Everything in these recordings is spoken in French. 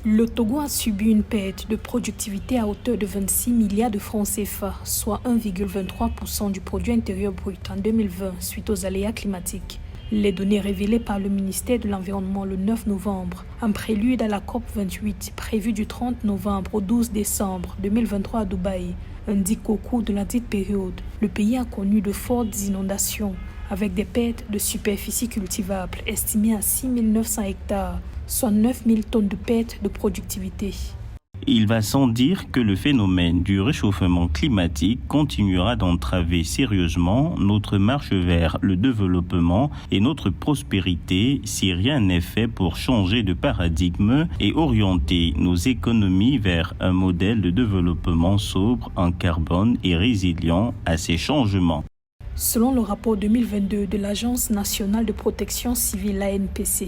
Le Togo a subi une perte de productivité à hauteur de 26 milliards de francs CFA, soit 1,23% du produit intérieur brut en 2020 suite aux aléas climatiques. Les données révélées par le ministère de l'Environnement le 9 novembre, en prélude à la COP28 prévue du 30 novembre au 12 décembre 2023 à Dubaï, indiquent qu'au cours de la dite période, le pays a connu de fortes inondations avec des pertes de superficie cultivable estimées à 6 900 hectares, soit 9 000 tonnes de pertes de productivité. Il va sans dire que le phénomène du réchauffement climatique continuera d'entraver sérieusement notre marche vers le développement et notre prospérité si rien n'est fait pour changer de paradigme et orienter nos économies vers un modèle de développement sobre en carbone et résilient à ces changements. Selon le rapport 2022 de l'Agence nationale de protection civile ANPC,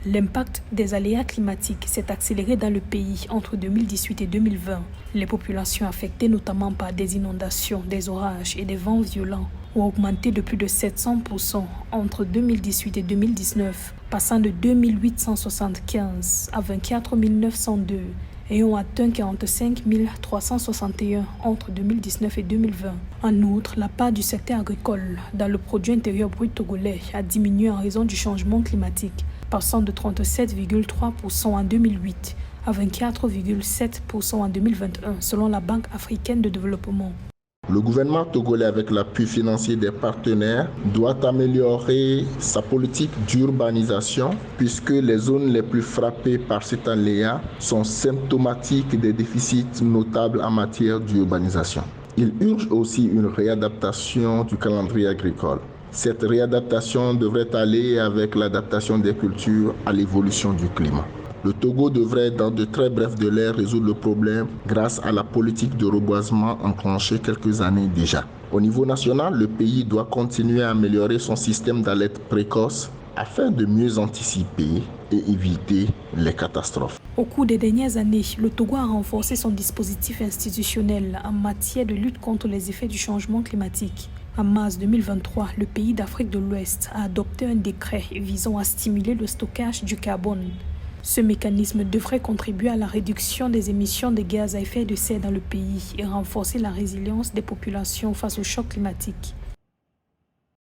l'impact des aléas climatiques s'est accéléré dans le pays entre 2018 et 2020. Les populations affectées notamment par des inondations, des orages et des vents violents ont augmenté de plus de 700% entre 2018 et 2019, passant de 2 875 à 24 902 et ont atteint 45 361 entre 2019 et 2020. En outre, la part du secteur agricole dans le produit intérieur brut togolais a diminué en raison du changement climatique, passant de 37,3% en 2008 à 24,7% en 2021, selon la Banque africaine de développement. Le gouvernement togolais, avec l'appui financier des partenaires, doit améliorer sa politique d'urbanisation puisque les zones les plus frappées par cet aléa sont symptomatiques des déficits notables en matière d'urbanisation. Il urge aussi une réadaptation du calendrier agricole. Cette réadaptation devrait aller avec l'adaptation des cultures à l'évolution du climat. Le Togo devrait, dans de très brefs délais, résoudre le problème grâce à la politique de reboisement enclenchée quelques années déjà. Au niveau national, le pays doit continuer à améliorer son système d'alerte précoce afin de mieux anticiper et éviter les catastrophes. Au cours des dernières années, le Togo a renforcé son dispositif institutionnel en matière de lutte contre les effets du changement climatique. En mars 2023, le pays d'Afrique de l'Ouest a adopté un décret visant à stimuler le stockage du carbone. Ce mécanisme devrait contribuer à la réduction des émissions de gaz à effet de serre dans le pays et renforcer la résilience des populations face au choc climatique.